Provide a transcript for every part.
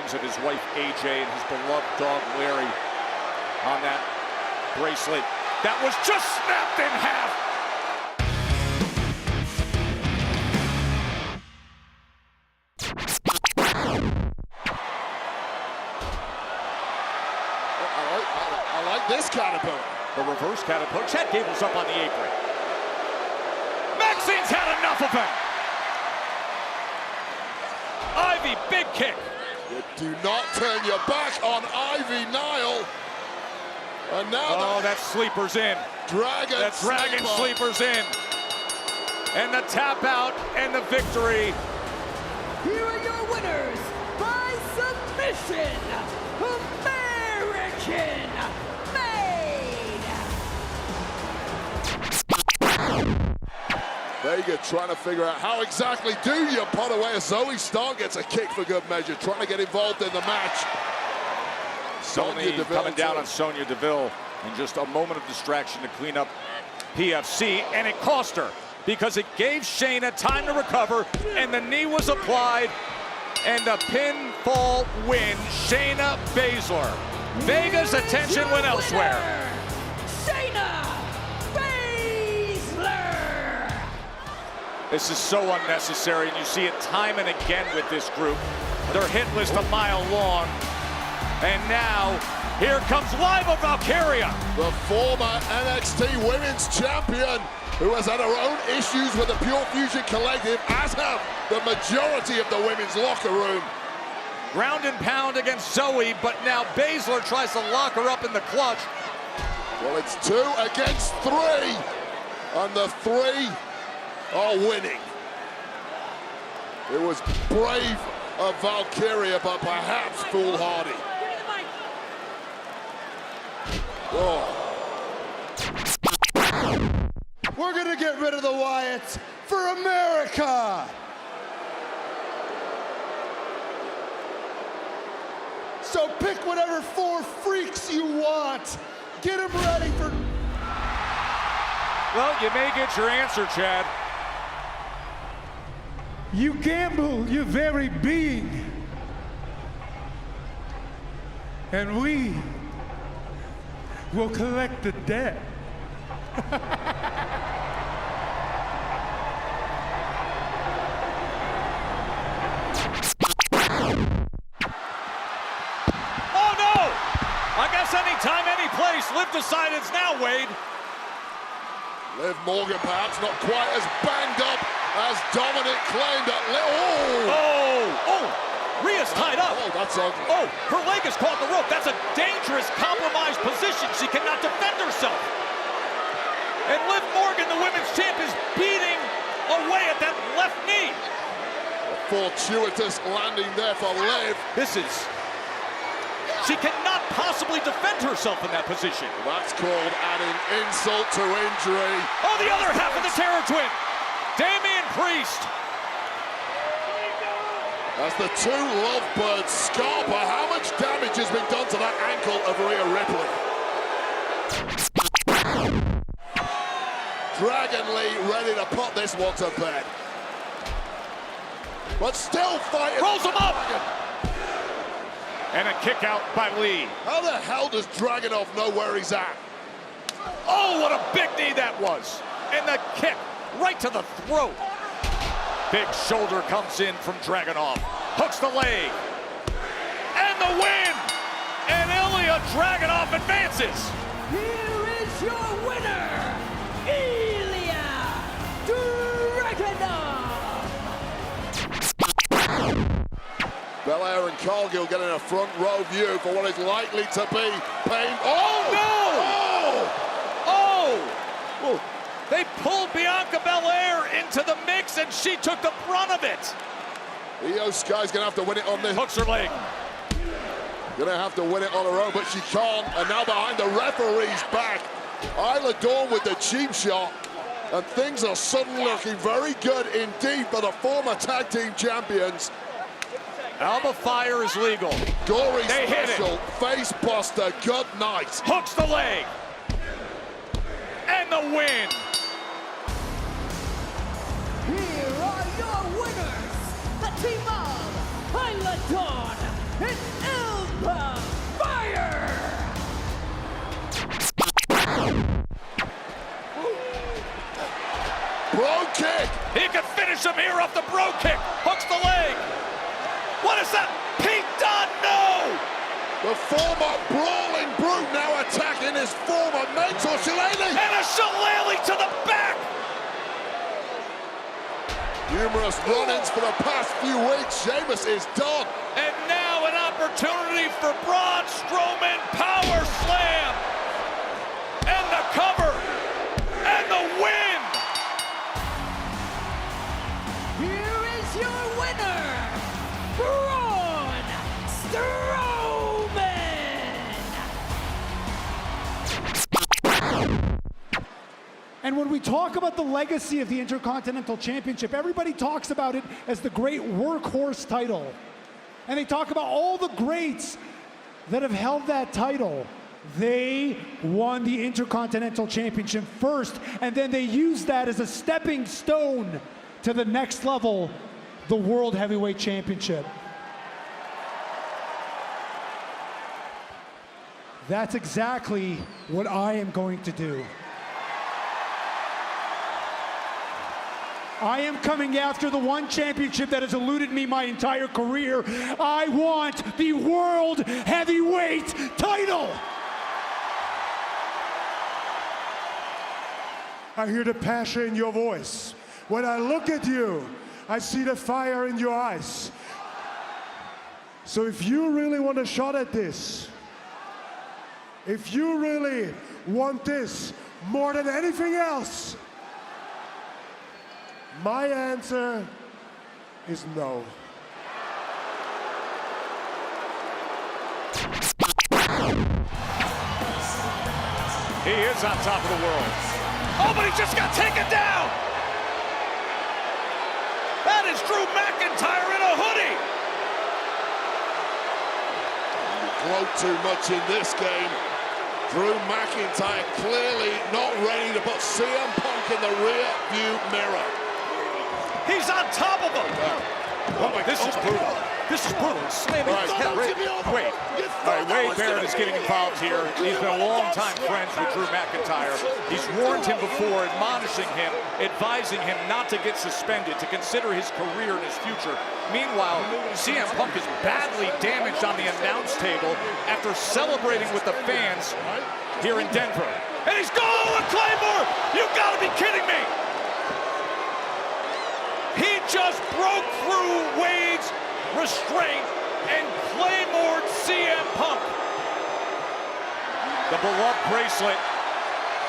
remains of his wife AJ and his beloved dog Larry on that bracelet that was just snapped in half. I like this catapult. The reverse catapult. Chad Gable's up on the apron. Maxine's had enough of him. Ivy, big kick. You do not turn your back on Ivy Nile. And now that sleeper's in. Dragon. That dragon sleeper's in. And the tap out and the victory. Here are your winners by submission. American made. Vega trying to figure out how exactly do you put away. Zoe Stark gets a kick for good measure, trying to get involved in the match. Sony coming down on Sonya Deville in just a moment of distraction to clean up PFC, and it cost her because it gave Shayna time to recover, and the knee was applied, and a pinfall win. Shayna Baszler. Vega's attention went elsewhere. Shayna Baszler. This is so unnecessary, and you see it time and again with this group. Their hit list a mile long. And now, here comes Liva Valkyria. The former NXT Women's Champion, who has had her own issues with the Pure Fusion Collective, as have the majority of the women's locker room. Ground and pound against Zoe, but now Baszler tries to lock her up in the clutch. Well, it's 2 against 3, and the 3 are winning. It was brave of Valkyria, but perhaps foolhardy. Oh. We're gonna get rid of the Wyatts for America! So pick whatever 4 freaks you want. Get them ready for... Well, you may get your answer, Chad. You gamble your very being. And we will collect the debt. I guess anytime, any place, Liv decided it's now, Wade. Liv Morgan perhaps not quite as banged up as Dominic claimed at Rhea's tied up. Oh, that's ugly. Oh, her leg is caught in the rope. That's a dangerous, compromised position. She cannot defend herself. And Liv Morgan, the women's champ, is beating away at that left knee. A fortuitous landing there for Liv. She cannot possibly defend herself in that position. That's called adding insult to injury. Oh, the other half of the Terror Twin. Damian Priest. As the 2 lovebirds scarper, how much damage has been done to that ankle of Rhea Ripley? Dragon Lee ready to put this one to bed. But still fighting. Rolls him up. And a kick out by Lee. How the hell does Dragunov know where he's at? Oh, what a big knee that was. And the kick right to the throat. Big shoulder comes in from Dragunov. Hooks the leg. And the win. And Ilya Dragunov advances. Here is your winner, Ilya Dragunov. Belair and Cargill getting a front row view for what is likely to be pain. Oh, no! Oh! Oh! They pulled Bianca Belair into the mix, and she took the brunt of it. Io Sky's gonna have to win it on this. Hooks her leg. Gonna have to win it on her own, but she can't. And now behind the referee's back, Isla Dawn with the cheap shot. And things are suddenly looking very good indeed for the former tag team champions. Alba Fire is legal. Gory they special, face buster, good night. Hooks the leg. And the win. Here are your winners, the team of Isla Dawn and Elba Fire! Bro kick. He could finish him here off the bro kick. Hooks the leg. What is that? Pete Dunne, no! The former brawling brute now attacking his former mentor, Shillelagh. And a shillelagh to the back. Numerous run-ins for the past few weeks. Sheamus is done. And now an opportunity for Braun Strowman power slam. And the cover. And the win. Here is your winner, Braun Strowman! And when we talk about the legacy of the Intercontinental Championship, everybody talks about it as the great workhorse title. And they talk about all the greats that have held that title. They won the Intercontinental Championship first, and then they used that as a stepping stone to the next level, the World Heavyweight Championship. That's exactly what I am going to do. I am coming after the one championship that has eluded me my entire career. I want the World Heavyweight title. I hear the passion in your voice. When I look at you, I see the fire in your eyes. So if you really want a shot at this, if you really want this more than anything else, my answer is no. He is on top of the world. Oh, but he just got taken down. That is Drew McIntyre in a hoodie. You gloat too much in this game. Drew McIntyre clearly not ready to put CM Punk in the rear view mirror. He's on top of him. Oh my, this is brutal. This is brutal. Slamming his head. Wait. All right, Wade Barrett is getting involved here. He's been a long-time friend with Drew McIntyre. He's warned him before, admonishing him, advising him not to get suspended, to consider his career and his future. Meanwhile, CM Punk is badly damaged on the announce table after celebrating with the fans here in Denver. And he's going with Claymore! You gotta be kidding me! He just broke through Wade's restraint and Claymored CM Punk. The beloved bracelet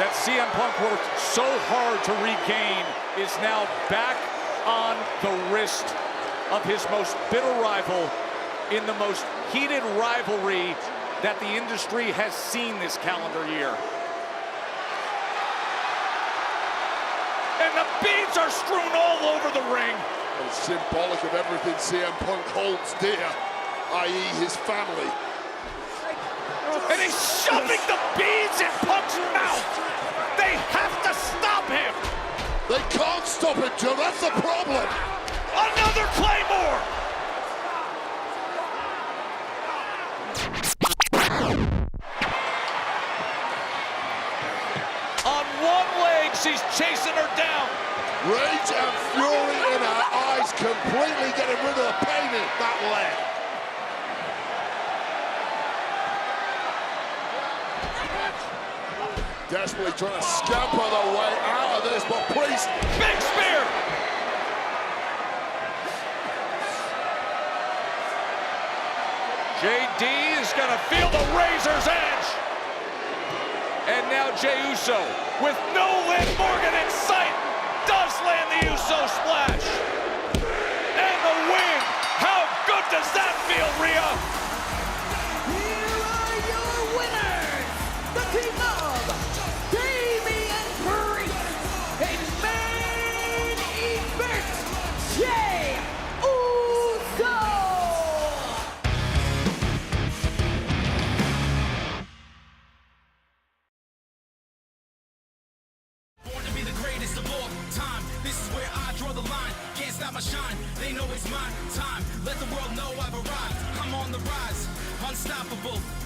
that CM Punk worked so hard to regain is now back on the wrist of his most bitter rival in the most heated rivalry that the industry has seen this calendar year. And the beads are strewn all over the ring. It's symbolic of everything CM Punk holds dear, i.e. his family. And he's shoving the beads in Punk's mouth. They have to stop him. They can't stop him, Joe. That's the problem. Another Claymore. On one leg, she's chasing her down. Rage and fury in her eyes, completely getting rid of the pain in that leg. Desperately trying to scamper the way out of this, but Priest. Big spear. JD is gonna feel the razor's edge. And now Jey Uso, with no Liv Morgan in sight, does land the Uso splash. And the win. How good does that feel, Rhea? Here are your winners, the team of Damian Priest and main event, Jey Uso. Born to be the greatest of all time. This is where I draw the line. Can't stop my shine. They know it's my time. Let the world know I've arrived. on the rise, unstoppable.